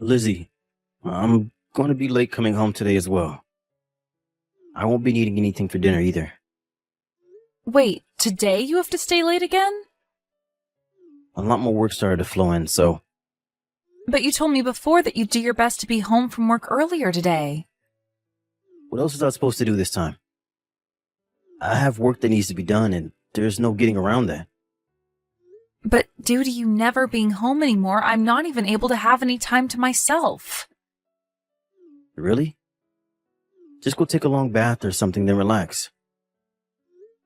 Lizzie, I'm going to be late coming home today as well. I won't be needing anything for dinner either. Wait, today you have to stay late again? A lot more work started to flow in, so But you told me before that you'd do your best to be home from work earlier today. what else was I supposed to do this time? I have work that needs to be done, and there's no getting around that. But due to you never being home anymore, I'm not even able to have any time to myself. Really? Just go take a long bath or something, then relax.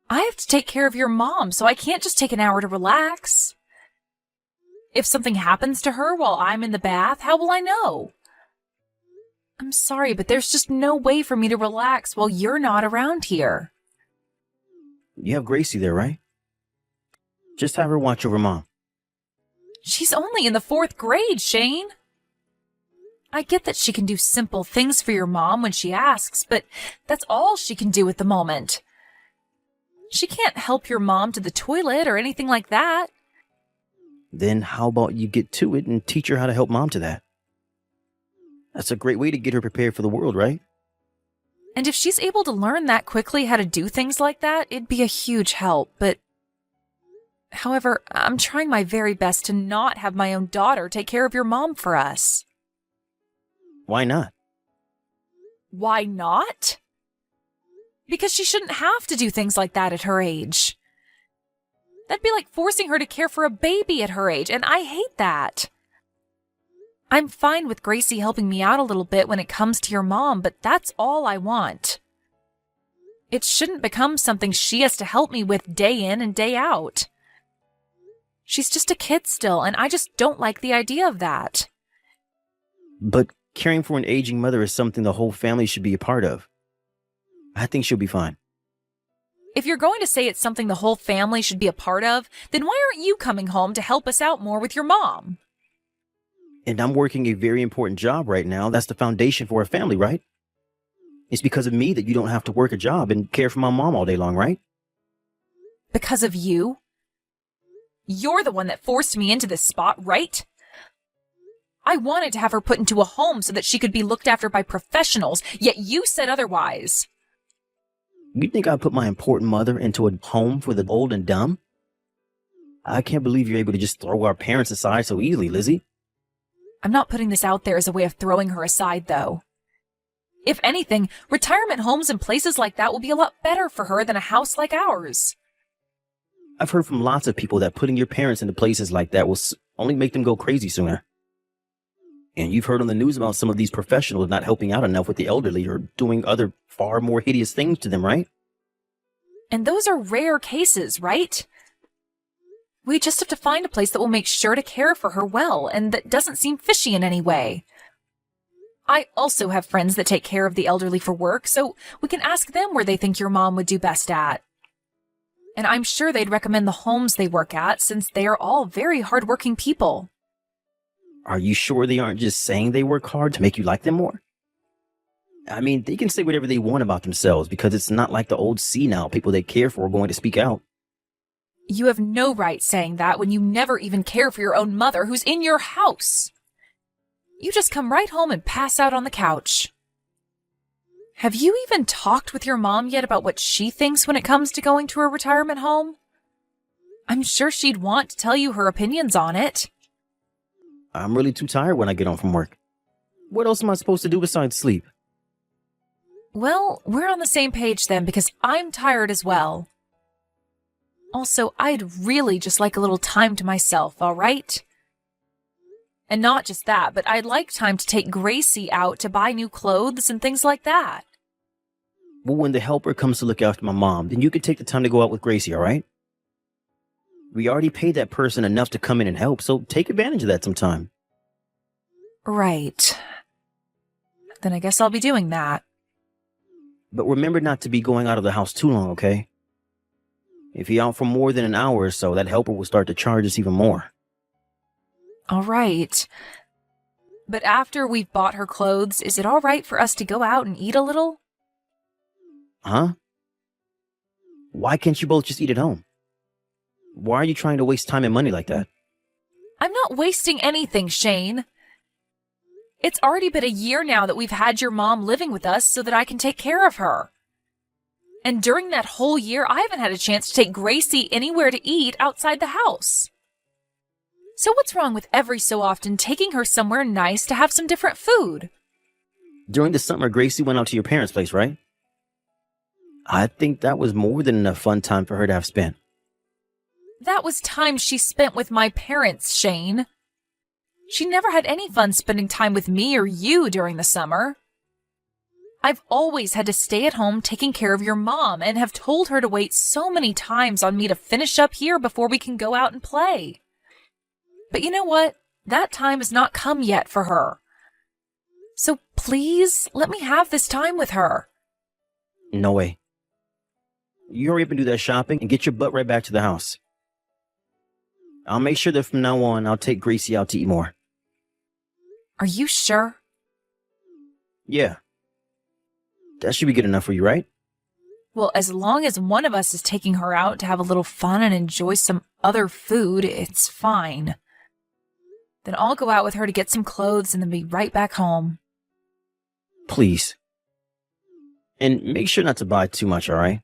I have to take care of your mom, so I can't just take an hour to relax. If something happens to her while I'm in the bath, how will I know? I'm sorry, but there's just no way for me to relax while you're not around here. You have Gracie there, right? Just have her watch over Mom. She's only in the 4th grade, Shane. I get that she can do simple things for your mom when she asks, but that's all she can do at the moment. She can't help your mom to the toilet or anything like that. Then how about you get to it and teach her how to help Mom to that? That's a great way to get her prepared for the world, right? And if she's able to learn that quickly how to do things like that, it'd be a huge help, but... However, I'm trying my very best to not have my own daughter take care of your mom for us. Why not? Why not? Because she shouldn't have to do things like that at her age. That'd be like forcing her to care for a baby at her age, and I hate that. I'm fine with Gracie helping me out a little bit when it comes to your mom, but that's all I want. It shouldn't become something she has to help me with day in and day out. She's just a kid still, and I just don't like the idea of that. But caring for an aging mother is something the whole family should be a part of. I think she'll be fine. If you're going to say it's something the whole family should be a part of, then why aren't you coming home to help us out more with your mom? And I'm working a very important job right now. That's the foundation for our family, right? It's because of me that you don't have to work a job and care for my mom all day long, right? Because of you? You're the one that forced me into this spot, right? I wanted to have her put into a home so that she could be looked after by professionals, yet you said otherwise. You think I put my important mother into a home for the old and dumb? I can't believe you're able to just throw our parents aside so easily, Lizzie. I'm not putting this out there as a way of throwing her aside, though. If anything, retirement homes and places like that will be a lot better for her than a house like ours. I've heard from lots of people that putting your parents into places like that will only make them go crazy sooner. And you've heard on the news about some of these professionals not helping out enough with the elderly or doing other far more hideous things to them, right? And those are rare cases, right? We just have to find a place that will make sure to care for her well and that doesn't seem fishy in any way. I also have friends that take care of the elderly for work, so we can ask them where they think your mom would do best at. And I'm sure they'd recommend the homes they work at since they are all very hardworking people. Are you sure they aren't just saying they work hard to make you like them more? I mean, they can say whatever they want about themselves because it's not like the old senile people they care for are going to speak out. You have no right saying that when you never even care for your own mother who's in your house. You just come right home and pass out on the couch. Have you even talked with your mom yet about what she thinks when it comes to going to a retirement home? I'm sure she'd want to tell you her opinions on it. I'm really too tired when I get home from work. What else am I supposed to do besides sleep? Well, we're on the same page then because I'm tired as well. Also, I'd really just like a little time to myself, all right? And not just that, but I'd like time to take Gracie out to buy new clothes and things like that. Well, when the helper comes to look after my mom, then you can take the time to go out with Gracie, all right? We already paid that person enough to come in and help, so take advantage of that sometime. Right. Then I guess I'll be doing that. But remember not to be going out of the house too long, okay? If you're out for more than an hour or so, that helper will start to charge us even more. All right. But after we've bought her clothes, is it all right for us to go out and eat a little? Huh? Why can't you both just eat at home? Why are you trying to waste time and money like that? I'm not wasting anything, Shane. It's already been a year now that we've had your mom living with us so that I can take care of her. And during that whole year, I haven't had a chance to take Gracie anywhere to eat outside the house. So what's wrong with every so often taking her somewhere nice to have some different food? During the summer, Gracie went out to your parents' place, right? I think that was more than enough fun time for her to have spent. That was time she spent with my parents, Shane. She never had any fun spending time with me or you during the summer. I've always had to stay at home taking care of your mom and have told her to wait so many times on me to finish up here before we can go out and play. But you know what? That time has not come yet for her. So please, let me have this time with her. No way. You hurry up and do that shopping and get your butt right back to the house. I'll make sure that from now on, I'll take Gracie out to eat more. Are you sure? Yeah. That should be good enough for you, right? Well, as long as one of us is taking her out to have a little fun and enjoy some other food, it's fine. Then I'll go out with her to get some clothes and then be right back home. Please. And make sure not to buy too much, all right?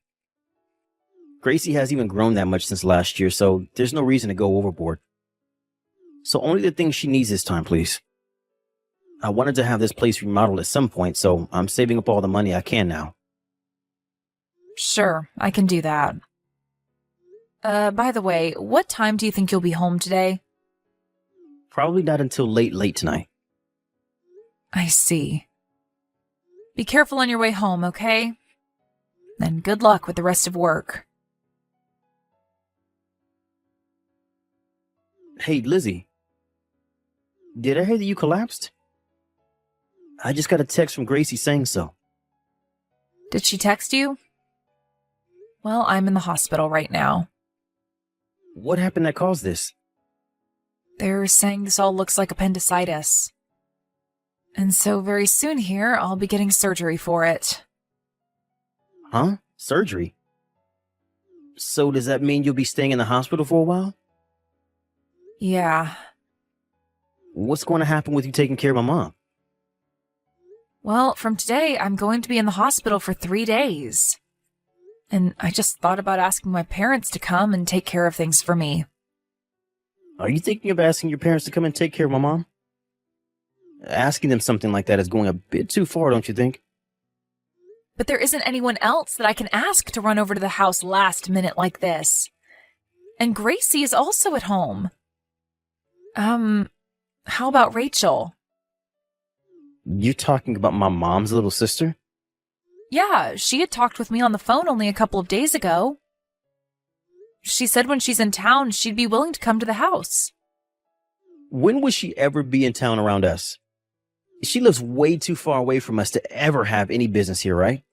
Gracie hasn't even grown that much since last year, so there's no reason to go overboard. So only the things she needs this time, please. I wanted to have this place remodeled at some point, so I'm saving up all the money I can now. Sure, I can do that. By the way, what time do you think you'll be home today? Probably not until late tonight. I see. Be careful on your way home, okay? And good luck with the rest of work. Hey, Lizzie. Did I hear that you collapsed? I just got a text from Gracie saying so. Did she text you? Well, I'm in the hospital right now. What happened that caused this? They're saying this all looks like appendicitis. And so very soon here, I'll be getting surgery for it. Huh? Surgery? So does that mean you'll be staying in the hospital for a while? Yeah. What's going to happen with you taking care of my mom? Well, from today, I'm going to be in the hospital for 3 days. And I just thought about asking my parents to come and take care of things for me. Are you thinking of asking your parents to come and take care of my mom? Asking them something like that is going a bit too far, don't you think? But there isn't anyone else that I can ask to run over to the house last minute like this. And Gracie is also at home. How about Rachel? You're talking about my mom's little sister? Yeah, she had talked with me on the phone only a couple of days ago. She said when she's in town, she'd be willing to come to the house. When would she ever be in town around us? She lives way too far away from us to ever have any business here, right?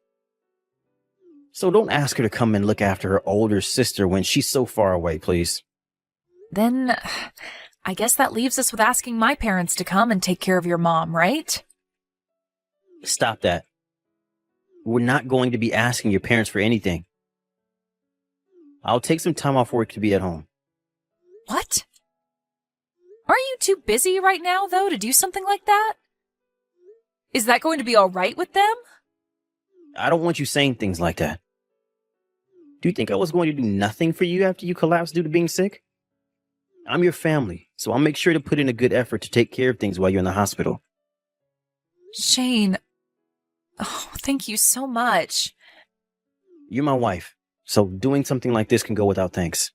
So don't ask her to come and look after her older sister when she's so far away, please. Then I guess that leaves us with asking my parents to come and take care of your mom, right? Stop that. We're not going to be asking your parents for anything. I'll take some time off work to be at home. What? Aren't you too busy right now, though, to do something like that? Is that going to be all right with them? I don't want you saying things like that. Do you think I was going to do nothing for you after you collapsed due to being sick? I'm your family, so I'll make sure to put in a good effort to take care of things while you're in the hospital. Shane, oh, thank you so much. You're my wife, so doing something like this can go without thanks.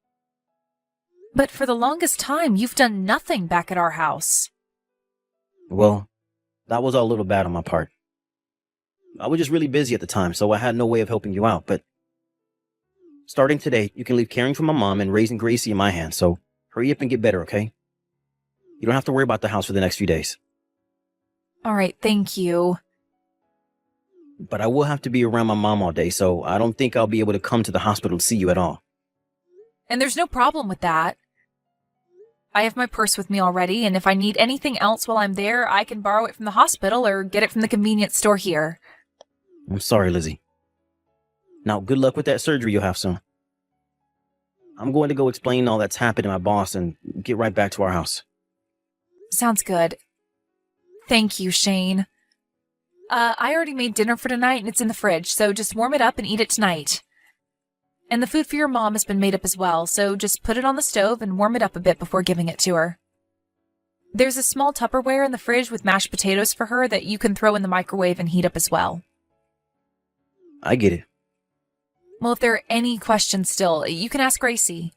But for the longest time, you've done nothing back at our house. Well, that was all a little bad on my part. I was just really busy at the time, so I had no way of helping you out, but starting today, you can leave caring for my mom and raising Gracie in my hands, so hurry up and get better, okay? You don't have to worry about the house for the next few days. All right, thank you. But I will have to be around my mom all day, so I don't think I'll be able to come to the hospital to see you at all. And there's no problem with that. I have my purse with me already, and if I need anything else while I'm there, I can borrow it from the hospital or get it from the convenience store here. I'm sorry, Lizzie. Now, good luck with that surgery you'll have soon. I'm going to go explain all that's happened to my boss and get right back to our house. Sounds good. Thank you, Shane. I already made dinner for tonight and it's in the fridge, so just warm it up and eat it tonight. And the food for your mom has been made up as well, so just put it on the stove and warm it up a bit before giving it to her. There's a small Tupperware in the fridge with mashed potatoes for her that you can throw in the microwave and heat up as well. I get it. Well, if there are any questions still, you can ask Gracie.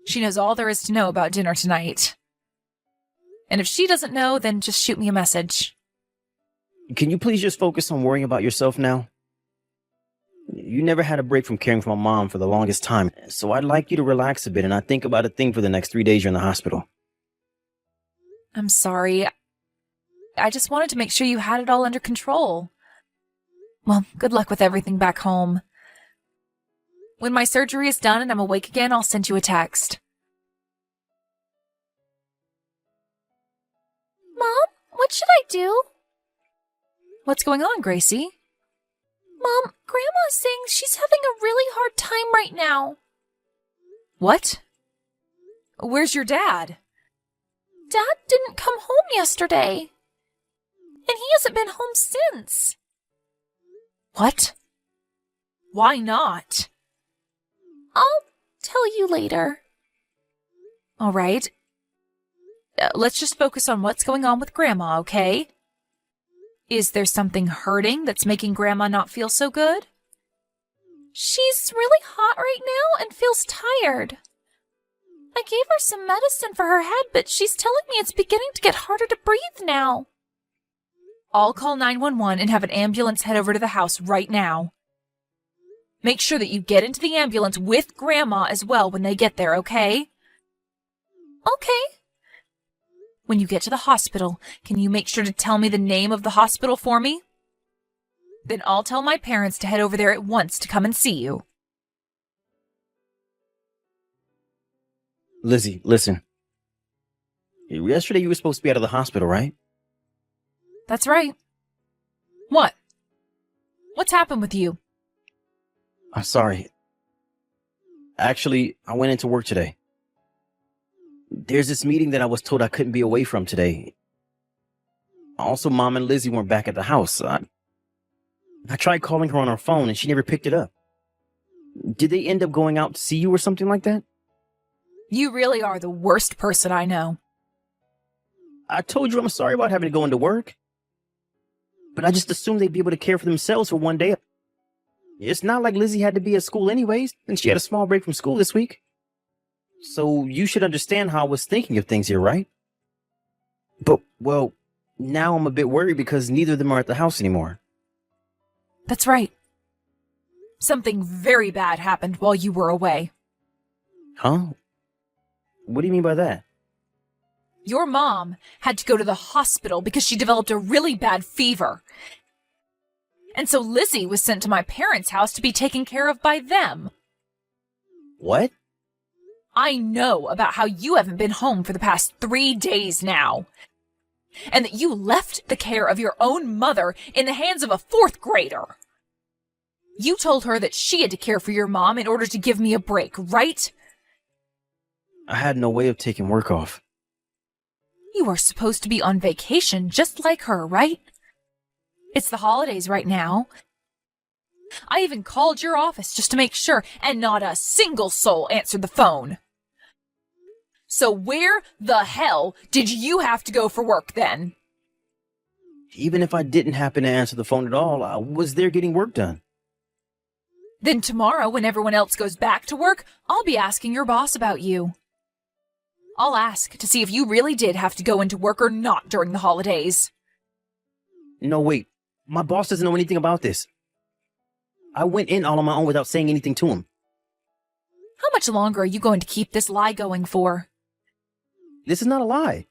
She knows all there is to know about dinner tonight. And if she doesn't know, then just shoot me a message. Can you please just focus on worrying about yourself now? You never had a break from caring for my mom for the longest time, so I'd like you to relax a bit and not think about a thing for the next 3 days you're in the hospital. I'm sorry. I just wanted to make sure you had it all under control. Well, good luck with everything back home. When my surgery is done and I'm awake again, I'll send you a text. Mom, what should I do? What's going on, Gracie? Mom, Grandma's saying she's having a really hard time right now. What? Where's your dad? Dad didn't come home yesterday. And he hasn't been home since. What? Why not? I'll tell you later. All right. Let's just focus on what's going on with Grandma, okay? Is there something hurting that's making Grandma not feel so good? She's really hot right now and feels tired. I gave her some medicine for her head, but she's telling me it's beginning to get harder to breathe now. I'll call 911 and have an ambulance head over to the house right now. Make sure that you get into the ambulance with Grandma as well when they get there, okay? Okay. When you get to the hospital, can you make sure to tell me the name of the hospital for me? Then I'll tell my parents to head over there at once to come and see you. Lizzie, listen. Yesterday you were supposed to be out of the hospital, right? That's right. What? What's happened with you? I'm sorry. Actually, I went into work today. There's this meeting that I was told I couldn't be away from today. Also, Mom and Lizzie weren't back at the house. I tried calling her on her phone and she never picked it up. Did they end up going out to see you or something like that? You really are the worst person I know. I told you I'm sorry about having to go into work. But I just assumed they'd be able to care for themselves for one day. It's not like Lizzie had to be at school anyways, and she had a small break from school this week. So you should understand how I was thinking of things here, right? But, well, now I'm a bit worried because neither of them are at the house anymore. That's right. Something very bad happened while you were away. Huh? What do you mean by that? Your mom had to go to the hospital because she developed a really bad fever. And so Lizzie was sent to my parents' house to be taken care of by them. What? I know about how you haven't been home for the past 3 days now. And that you left the care of your own mother in the hands of a 4th grader. You told her that she had to care for your mom in order to give me a break, right? I had no way of taking work off. You are supposed to be on vacation just like her, right? It's the holidays right now. I even called your office just to make sure, and not a single soul answered the phone. So where the hell did you have to go for work then? Even if I didn't happen to answer the phone at all, I was there getting work done. Then tomorrow, when everyone else goes back to work, I'll be asking your boss about you. I'll ask to see if you really did have to go into work or not during the holidays. No, wait. My boss doesn't know anything about this. I went in all on my own without saying anything to him. How much longer are you going to keep this lie going for? This is not a lie.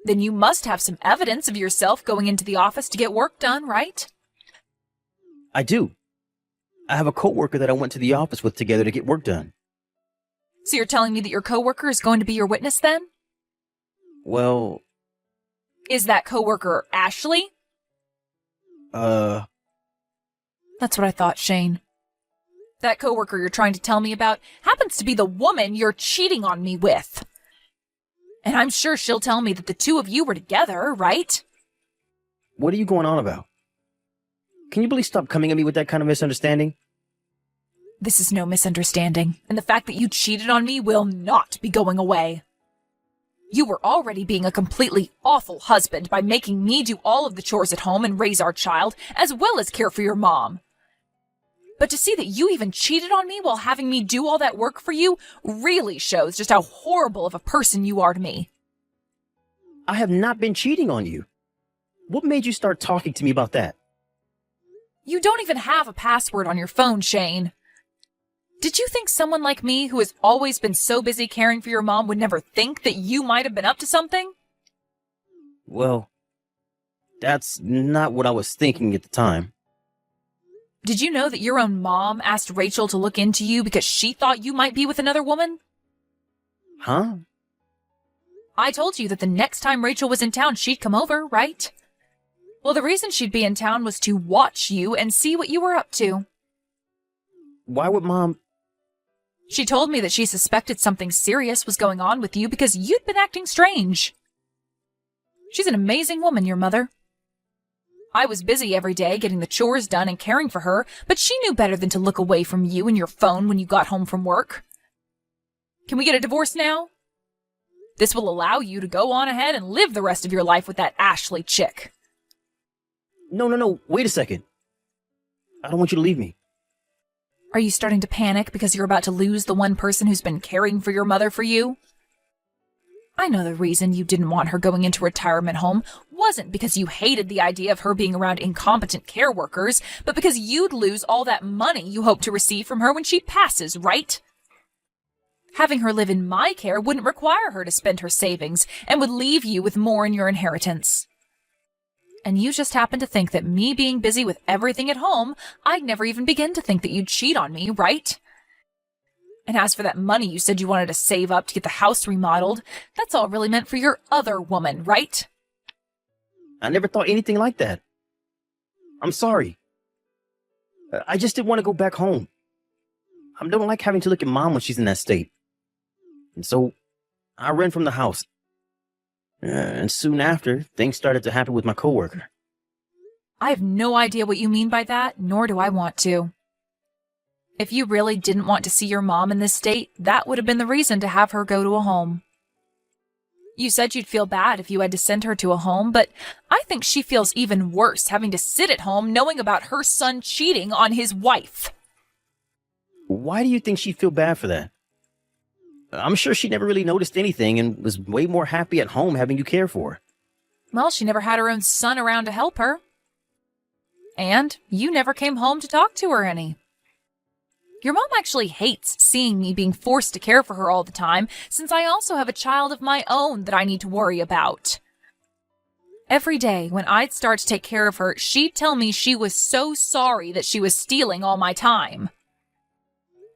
Then you must have some evidence of yourself going into the office to get work done, right? I do. I have a coworker that I went to the office with together to get work done. So you're telling me that your coworker is going to be your witness then? Well... Is that coworker Ashley? That's what I thought, Shane. That coworker you're trying to tell me about happens to be the woman you're cheating on me with. And I'm sure she'll tell me that the two of you were together, right? What are you going on about? Can you please stop coming at me with that kind of misunderstanding? This is no misunderstanding, and the fact that you cheated on me will not be going away. You were already being a completely awful husband by making me do all of the chores at home and raise our child, as well as care for your mom. But to see that you even cheated on me while having me do all that work for you really shows just how horrible of a person you are to me. I have not been cheating on you. What made you start talking to me about that? You don't even have a password on your phone, Shane. Did you think someone like me, who has always been so busy caring for your mom, would never think that you might have been up to something? Well, that's not what I was thinking at the time. Did you know that your own mom asked Rachel to look into you because she thought you might be with another woman? Huh? I told you that the next time Rachel was in town, she'd come over, right? Well, the reason she'd be in town was to watch you and see what you were up to. Why would Mom... She told me that she suspected something serious was going on with you because you'd been acting strange. She's an amazing woman, your mother. I was busy every day getting the chores done and caring for her, but she knew better than to look away from you and your phone when you got home from work. Can we get a divorce now? This will allow you to go on ahead and live the rest of your life with that Ashley chick. No, wait a second. I don't want you to leave me. Are you starting to panic because you're about to lose the one person who's been caring for your mother for you? I know the reason you didn't want her going into retirement home wasn't because you hated the idea of her being around incompetent care workers, but because you'd lose all that money you hope to receive from her when she passes, right? Having her live in my care wouldn't require her to spend her savings and would leave you with more in your inheritance. And you just happen to think that me being busy with everything at home, I'd never even begin to think that you'd cheat on me, right? And as for that money you said you wanted to save up to get the house remodeled, that's all really meant for your other woman, right? I never thought anything like that. I'm sorry. I just didn't want to go back home. I don't like having to look at Mom when she's in that state. And so I ran from the house. And soon after, things started to happen with my coworker. I have no idea what you mean by that, nor do I want to. If you really didn't want to see your mom in this state, that would have been the reason to have her go to a home. You said you'd feel bad if you had to send her to a home, but I think she feels even worse having to sit at home knowing about her son cheating on his wife. Why do you think she'd feel bad for that? I'm sure she never really noticed anything and was way more happy at home having you care for her. Well, she never had her own son around to help her. And you never came home to talk to her any. Your mom actually hates seeing me being forced to care for her all the time, since I also have a child of my own that I need to worry about. Every day, when I'd start to take care of her, she'd tell me she was so sorry that she was stealing all my time.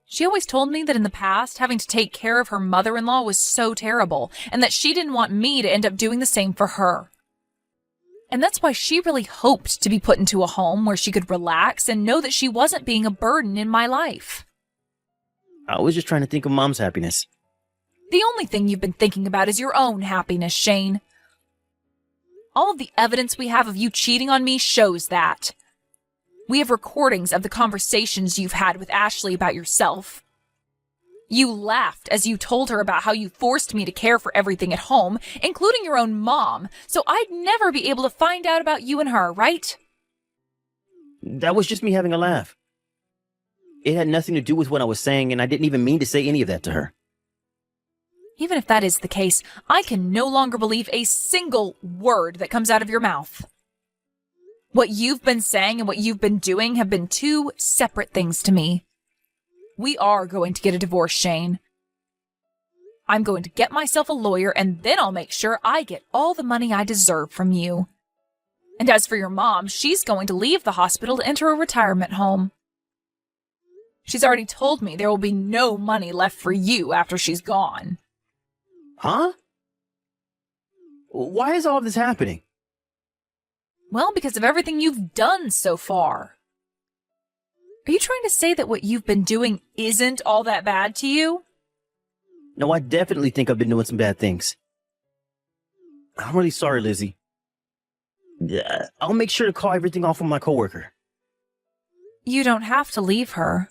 She always told me that in the past, having to take care of her mother-in-law was so terrible, and that she didn't want me to end up doing the same for her. And that's why she really hoped to be put into a home where she could relax and know that she wasn't being a burden in my life. I was just trying to think of Mom's happiness. The only thing you've been thinking about is your own happiness, Shane. All of the evidence we have of you cheating on me shows that. We have recordings of the conversations you've had with Ashley about yourself. You laughed as you told her about how you forced me to care for everything at home, including your own mom, so I'd never be able to find out about you and her, right? That was just me having a laugh. It had nothing to do with what I was saying, and I didn't even mean to say any of that to her. Even if that is the case, I can no longer believe a single word that comes out of your mouth. What you've been saying and what you've been doing have been two separate things to me. We are going to get a divorce, Shane. I'm going to get myself a lawyer, and then I'll make sure I get all the money I deserve from you. And as for your mom, she's going to leave the hospital to enter a retirement home. She's already told me there will be no money left for you after she's gone. Huh? Why is all this happening? Well, because of everything you've done so far. Are you trying to say that what you've been doing isn't all that bad to you? No, I definitely think I've been doing some bad things. I'm really sorry, Lizzie. Yeah, I'll make sure to call everything off with my coworker. You don't have to leave her.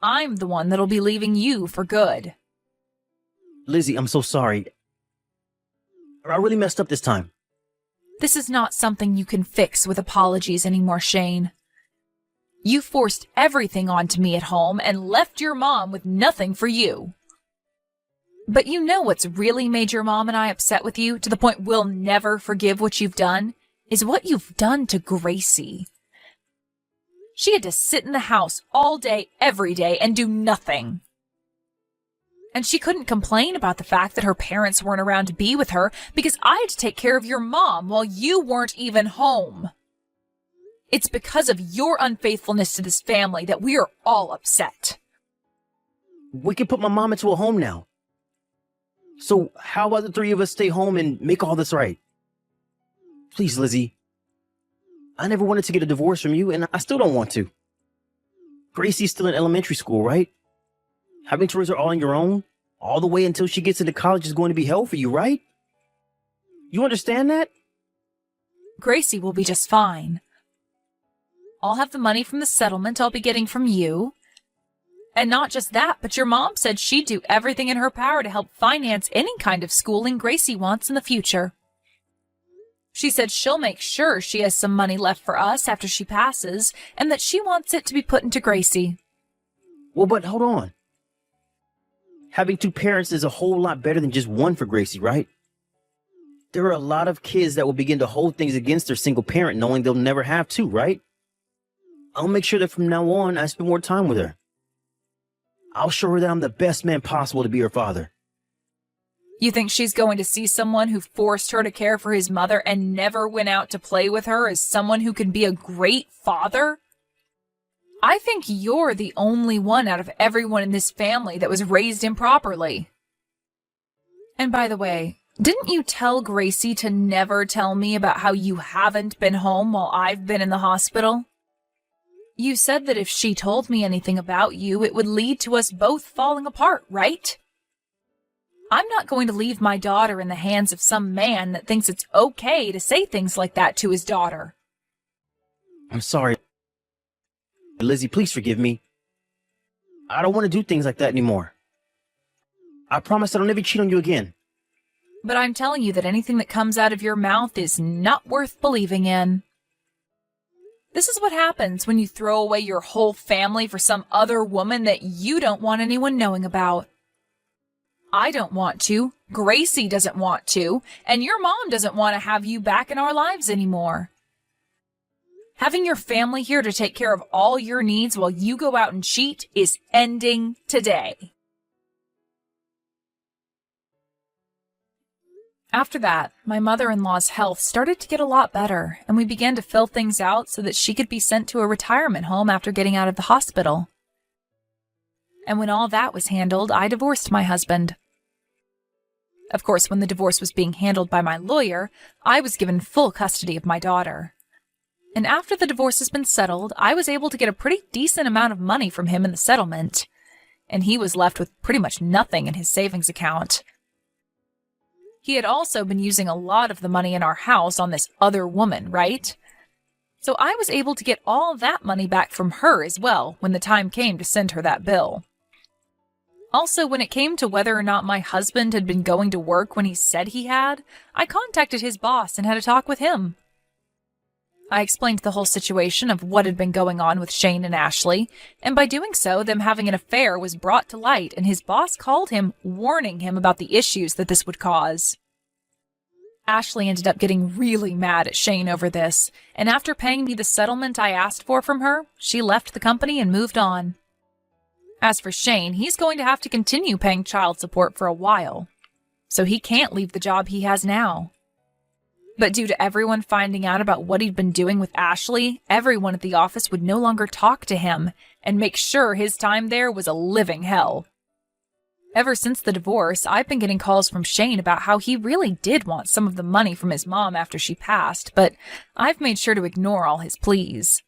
I'm the one that'll be leaving you for good. Lizzie, I'm so sorry. I really messed up this time. This is not something you can fix with apologies anymore, Shane. You forced everything onto me at home and left your mom with nothing for you. But you know what's really made your mom and I upset with you to the point we'll never forgive what you've done? Is what you've done to Gracie. She had to sit in the house all day, every day, and do nothing. And she couldn't complain about the fact that her parents weren't around to be with her because I had to take care of your mom while you weren't even home. It's because of your unfaithfulness to this family that we are all upset. We can put my mom into a home now. So how about the three of us stay home and make all this right? Please, Lizzie. I never wanted to get a divorce from you, and I still don't want to. Gracie's still in elementary school, right? Having to raise her all on your own, all the way until she gets into college is going to be hell for you, right? You understand that? Gracie will be just fine. I'll have the money from the settlement I'll be getting from you. And not just that, but your mom said she'd do everything in her power to help finance any kind of schooling Gracie wants in the future. She said she'll make sure she has some money left for us after she passes, and that she wants it to be put into Gracie. Well, but hold on. Having two parents is a whole lot better than just one for Gracie, right? There are a lot of kids that will begin to hold things against their single parent knowing they'll never have two, right? I'll make sure that from now on I spend more time with her. I'll show her that I'm the best man possible to be her father. You think she's going to see someone who forced her to care for his mother and never went out to play with her as someone who can be a great father? I think you're the only one out of everyone in this family that was raised improperly. And by the way, didn't you tell Gracie to never tell me about how you haven't been home while I've been in the hospital? You said that if she told me anything about you, it would lead to us both falling apart, right? I'm not going to leave my daughter in the hands of some man that thinks it's okay to say things like that to his daughter. I'm sorry. Lizzie, please forgive me. I don't want to do things like that anymore. I promise that I'll never cheat on you again. But I'm telling you that anything that comes out of your mouth is not worth believing in. This is what happens when you throw away your whole family for some other woman that you don't want anyone knowing about. I don't want to, Gracie doesn't want to, and your mom doesn't want to have you back in our lives anymore. Having your family here to take care of all your needs while you go out and cheat is ending today. After that, my mother-in-law's health started to get a lot better, and we began to fill things out so that she could be sent to a retirement home after getting out of the hospital. And when all that was handled, I divorced my husband. Of course, when the divorce was being handled by my lawyer, I was given full custody of my daughter. And after the divorce has been settled, I was able to get a pretty decent amount of money from him in the settlement, and he was left with pretty much nothing in his savings account. He had also been using a lot of the money in our house on this other woman, right? So I was able to get all that money back from her as well when the time came to send her that bill. Also, when it came to whether or not my husband had been going to work when he said he had, I contacted his boss and had a talk with him. I explained the whole situation of what had been going on with Shane and Ashley, and by doing so, them having an affair was brought to light, and his boss called him, warning him about the issues that this would cause. Ashley ended up getting really mad at Shane over this, and after paying me the settlement I asked for from her, she left the company and moved on. As for Shane, he's going to have to continue paying child support for a while, so he can't leave the job he has now. But due to everyone finding out about what he'd been doing with Ashley, everyone at the office would no longer talk to him and make sure his time there was a living hell. Ever since the divorce, I've been getting calls from Shane about how he really did want some of the money from his mom after she passed, but I've made sure to ignore all his pleas.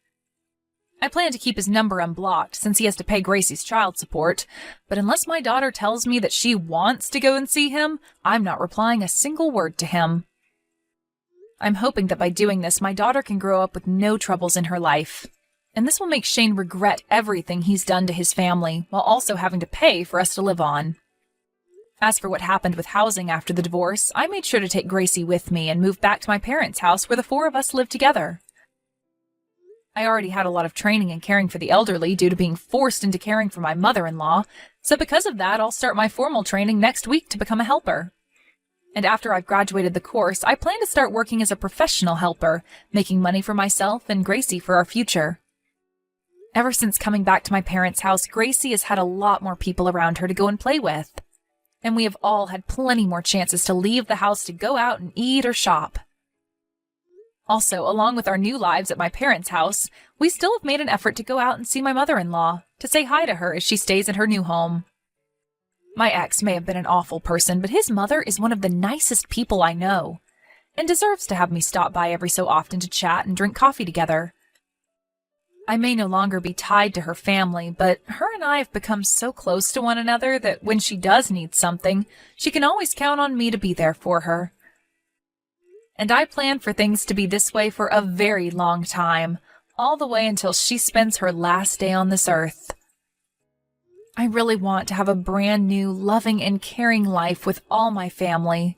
I plan to keep his number unblocked since he has to pay Gracie's child support, but unless my daughter tells me that she wants to go and see him, I'm not replying a single word to him. I'm hoping that by doing this, my daughter can grow up with no troubles in her life. And this will make Shane regret everything he's done to his family, while also having to pay for us to live on. As for what happened with housing after the divorce, I made sure to take Gracie with me and move back to my parents' house where the 4 of us live together. I already had a lot of training in caring for the elderly due to being forced into caring for my mother-in-law, so because of that, I'll start my formal training next week to become a helper. And after I've graduated the course, I plan to start working as a professional helper, making money for myself and Gracie for our future. Ever since coming back to my parents' house, Gracie has had a lot more people around her to go and play with. And we have all had plenty more chances to leave the house to go out and eat or shop. Also, along with our new lives at my parents' house, we still have made an effort to go out and see my mother-in-law, to say hi to her as she stays in her new home. My ex may have been an awful person, but his mother is one of the nicest people I know, and deserves to have me stop by every so often to chat and drink coffee together. I may no longer be tied to her family, but her and I have become so close to one another that when she does need something, she can always count on me to be there for her. And I plan for things to be this way for a very long time, all the way until she spends her last day on this earth. I really want to have a brand new, loving and caring life with all my family.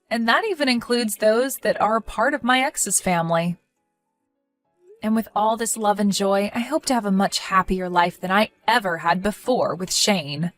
And that even includes those that are a part of my ex's family. And with all this love and joy, I hope to have a much happier life than I ever had before with Shane.